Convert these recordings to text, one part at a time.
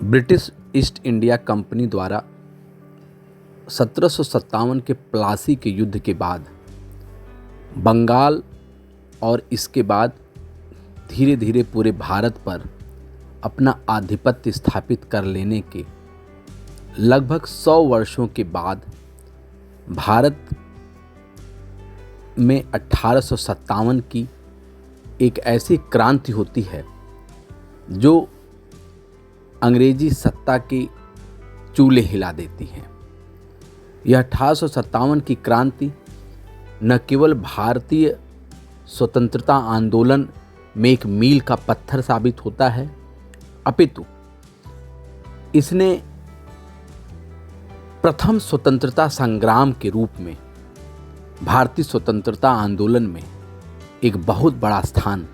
British east India company द्वारा 1757 के प्लासी के युद्ध के बाद बंगाल और इसके बाद धीरे धीरे पूरे भारत पर अपना आधिपत्य स्थापित कर लेने के लगभग 100 वर्षों के बाद भारत में 1857 की एक ऐसी क्रांति होती है जो अंग्रेजी सत्ता के चूल्हे हिला देती है। यह 1857 की क्रांति न केवल भारतीय स्वतंत्रता आंदोलन में एक मील का पत्थर साबित होता है, अपितु इसने प्रथम स्वतंत्रता संग्राम के रूप में भारतीय स्वतंत्रता आंदोलन में एक बहुत बड़ा स्थान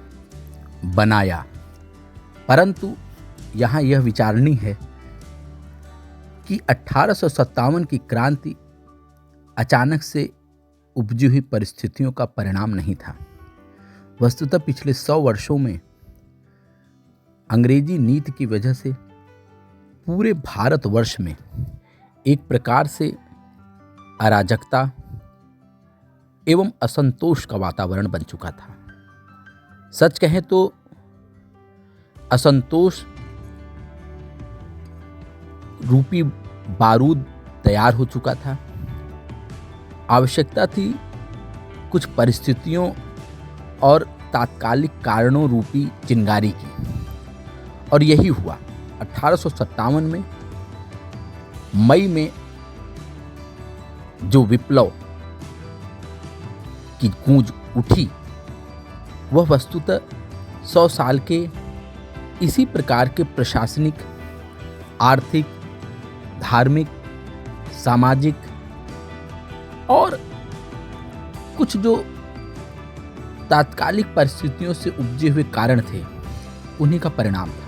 बनाया। परंतु यहाँ यह विचारणीय है कि 1857 की क्रांति अचानक से उपजी हुई परिस्थितियों का परिणाम नहीं था। वस्तुतः पिछले 100 वर्षों में अंग्रेजी नीति की वजह से पूरे भारतवर्ष में एक प्रकार से अराजकता एवं असंतोष का वातावरण बन चुका था। सच कहें तो असंतोष रूपी बारूद तैयार हो चुका था। आवश्यकता थी कुछ परिस्थितियों और तात्कालिक कारणों रूपी चिंगारी की, और यही हुआ। 1857 में मई में जो विप्लव की गूंज उठी वह वस्तुतः 100 साल के इसी प्रकार के प्रशासनिक, आर्थिक, धार्मिक, सामाजिक और कुछ जो तात्कालिक परिस्थितियों से उपजे हुए कारण थे उन्हीं का परिणाम था।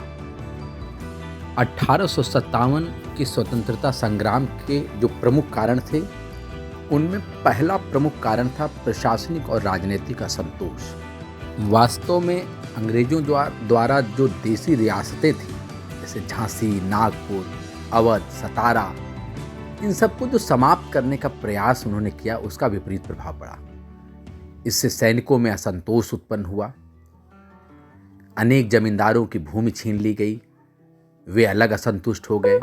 1857 के स्वतंत्रता संग्राम के जो प्रमुख कारण थे उनमें पहला प्रमुख कारण था प्रशासनिक और राजनीतिक असंतोष। वास्तव में अंग्रेजों द्वारा जो देसी रियासतें थीं जैसे झांसी, नागपुर, अवध, सतारा, इन सबको जो समाप्त करने का प्रयास उन्होंने किया उसका विपरीत प्रभाव पड़ा। इससे सैनिकों में असंतोष उत्पन्न हुआ। अनेक जमींदारों की भूमि छीन ली गई, वे अलग असंतुष्ट हो गए।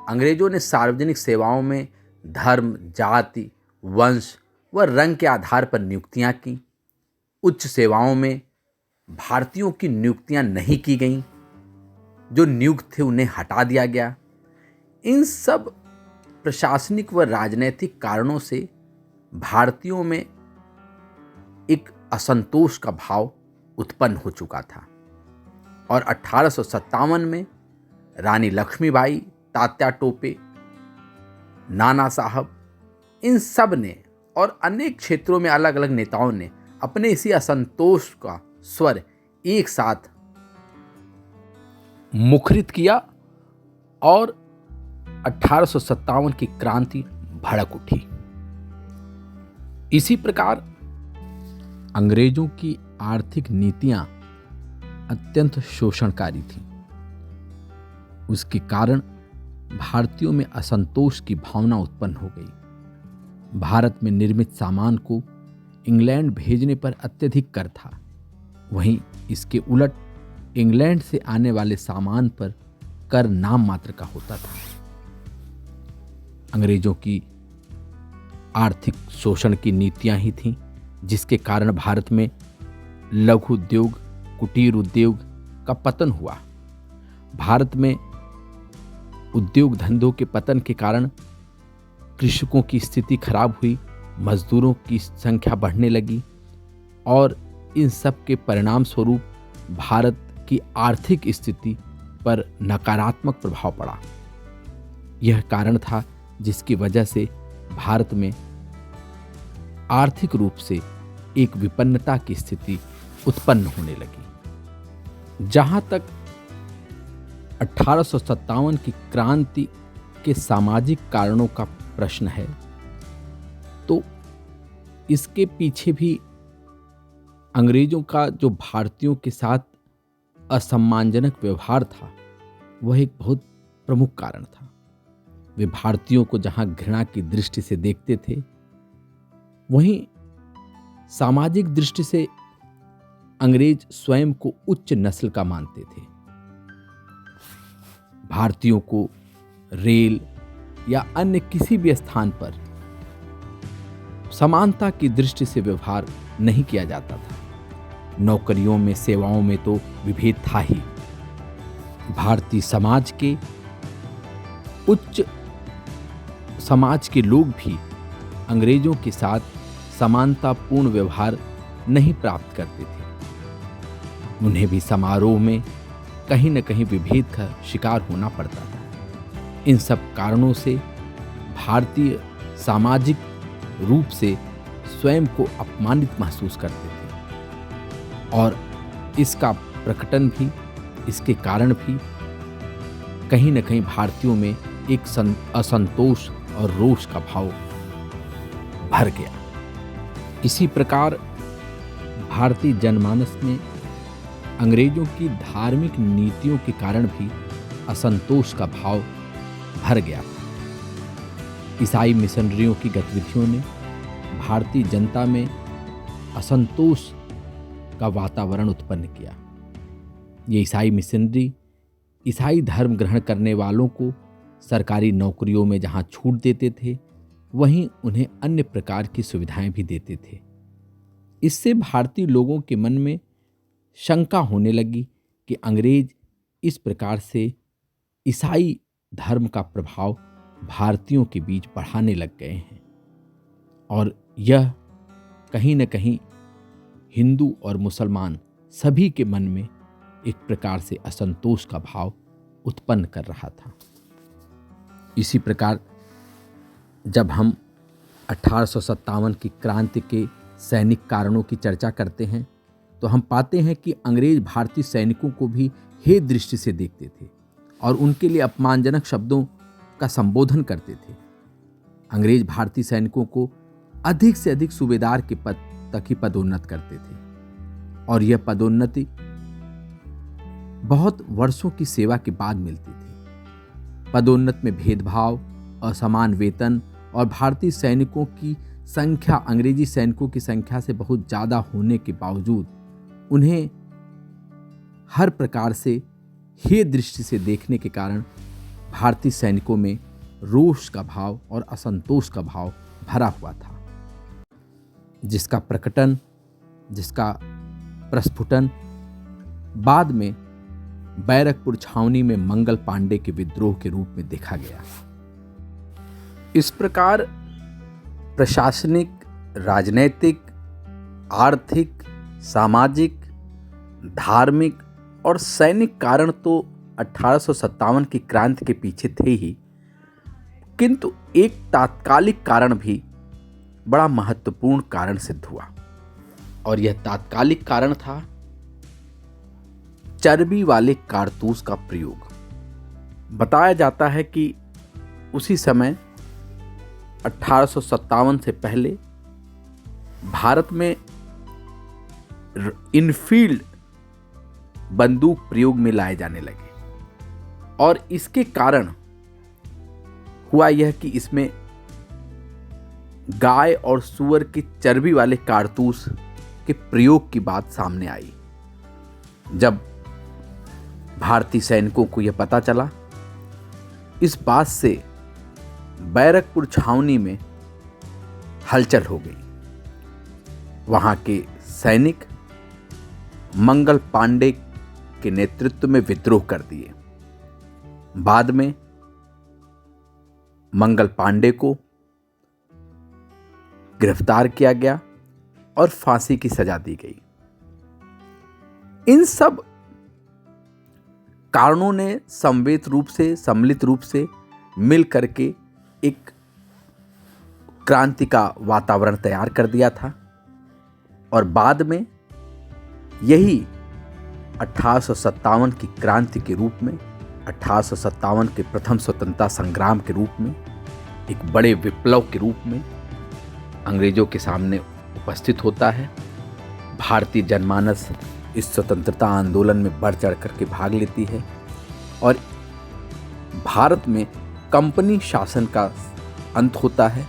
अंग्रेजों ने सार्वजनिक सेवाओं में धर्म, जाति, वंश व रंग के आधार पर नियुक्तियां की। उच्च सेवाओं में भारतीयों की नियुक्तियां नहीं की गईं, जो नियुक्त थे उन्हें हटा दिया गया। इन सब प्रशासनिक व राजनीतिक कारणों से भारतीयों में एक असंतोष का भाव उत्पन्न हो चुका था। और 1857 में रानी लक्ष्मीबाई, तात्या टोपे, नाना साहब, इन सब ने और अनेक क्षेत्रों में अलग अलग नेताओं ने अपने इसी असंतोष का स्वर एक साथ मुखरित किया और 1857 की क्रांति भड़क उठी। इसी प्रकार अंग्रेजों की आर्थिक नीतियां अत्यंत शोषणकारी थीं। उसके कारण भारतीयों में असंतोष की भावना उत्पन्न हो गई। भारत में निर्मित सामान को इंग्लैंड भेजने पर अत्यधिक कर था, वहीं इसके उलट इंग्लैंड से आने वाले सामान पर कर नाम मात्र का होता था। अंग्रेजों की आर्थिक शोषण की नीतियां ही थीं जिसके कारण भारत में लघु उद्योग, कुटीर उद्योग का पतन हुआ। भारत में उद्योग धंधों के पतन के कारण कृषकों की स्थिति खराब हुई, मजदूरों की संख्या बढ़ने लगी और इन सब के परिणाम स्वरूप भारत की आर्थिक स्थिति पर नकारात्मक प्रभाव पड़ा। यह कारण था जिसकी वजह से भारत में आर्थिक रूप से एक विपन्नता की स्थिति उत्पन्न होने लगी। जहां तक 1857 की क्रांति के सामाजिक कारणों का प्रश्न है तो इसके पीछे भी अंग्रेजों का जो भारतीयों के साथ असम्मानजनक व्यवहार था वह एक बहुत प्रमुख कारण था। वे भारतीयों को जहां घृणा की दृष्टि से देखते थे, वहीं सामाजिक दृष्टि से अंग्रेज स्वयं को उच्च नस्ल का मानते थे। भारतीयों को रेल या अन्य किसी भी स्थान पर समानता की दृष्टि से व्यवहार नहीं किया जाता था। नौकरियों में, सेवाओं में तो विभेद था ही। भारतीय समाज के उच्च समाज के लोग भी अंग्रेजों के साथ समानतापूर्ण व्यवहार नहीं प्राप्त करते थे। उन्हें भी समारोह में कहीं न कहीं विभेद का शिकार होना पड़ता था। इन सब कारणों से भारतीय सामाजिक रूप से स्वयं को अपमानित महसूस करते थे और इसका प्रकटन भी, इसके कारण भी कहीं न कहीं भारतीयों में एक असंतोष और रोष का भाव भर गया। इसी प्रकार भारतीय जनमानस में अंग्रेजों की धार्मिक नीतियों के कारण भी असंतोष का भाव भर गया था। ईसाई मिशनरियों की गतिविधियों ने भारतीय जनता में असंतोष का वातावरण उत्पन्न किया। ये ईसाई मिशनरी ईसाई धर्म ग्रहण करने वालों को सरकारी नौकरियों में जहां छूट देते थे, वहीं उन्हें अन्य प्रकार की सुविधाएं भी देते थे। इससे भारतीय लोगों के मन में शंका होने लगी कि अंग्रेज इस प्रकार से ईसाई धर्म का प्रभाव भारतीयों के बीच बढ़ाने लग गए हैं और यह कहीं न कहीं हिंदू और मुसलमान सभी के मन में एक प्रकार से असंतोष का भाव उत्पन्न कर रहा था। इसी प्रकार जब हम 1857 की क्रांति के सैनिक कारणों की चर्चा करते हैं तो हम पाते हैं कि अंग्रेज भारतीय सैनिकों को भी हे दृष्टि से देखते थे और उनके लिए अपमानजनक शब्दों का संबोधन करते थे। अंग्रेज भारतीय सैनिकों को अधिक से अधिक सूबेदार के पद तक ही पदोन्नत करते थे और यह पदोन्नति बहुत वर्षों की सेवा के बाद मिलती थी। पदोन्नत में भेदभाव, असमान वेतन और भारतीय सैनिकों की संख्या अंग्रेजी सैनिकों की संख्या से बहुत ज़्यादा होने के बावजूद उन्हें हर प्रकार से हे दृष्टि से देखने के कारण भारतीय सैनिकों में रोष का भाव और असंतोष का भाव भरा हुआ था, जिसका प्रकटन, जिसका प्रस्फुटन बाद में बैरकपुर छावनी में मंगल पांडे के विद्रोह के रूप में देखा गया। इस प्रकार प्रशासनिक, राजनैतिक, आर्थिक, सामाजिक, धार्मिक और सैनिक कारण तो 1857 की क्रांति के पीछे थे ही, किंतु एक तात्कालिक कारण भी बड़ा महत्वपूर्ण कारण सिद्ध हुआ और यह तात्कालिक कारण था चर्बी वाले कारतूस का प्रयोग। बताया जाता है कि उसी समय 1857 से पहले भारत में इनफील्ड बंदूक प्रयोग में लाए जाने लगे और इसके कारण हुआ यह कि इसमें गाय और सूअर की चर्बी वाले कारतूस के प्रयोग की बात सामने आई। जब भारतीय सैनिकों को यह पता चला, इस बात से बैरकपुर छावनी में हलचल हो गई। वहां के सैनिक मंगल पांडे के नेतृत्व में विद्रोह कर दिए। बाद में मंगल पांडे को गिरफ्तार किया गया और फांसी की सजा दी गई। इन सब कारणों ने सम्मिलित रूप से मिल करके एक क्रांति का वातावरण तैयार कर दिया था और बाद में यही 1857 की क्रांति के रूप में, 1857 के प्रथम स्वतंत्रता संग्राम के रूप में, एक बड़े विप्लव के रूप में अंग्रेजों के सामने उपस्थित होता है। भारतीय जनमानस इस स्वतंत्रता आंदोलन में बढ़ चढ़ करके भाग लेती है और भारत में कंपनी शासन का अंत होता है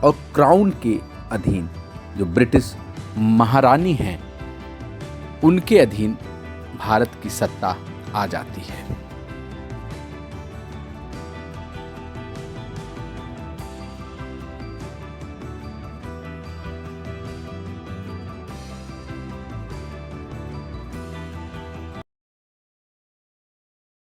और क्राउन के अधीन जो ब्रिटिश महारानी हैं उनके अधीन भारत की सत्ता आ जाती है।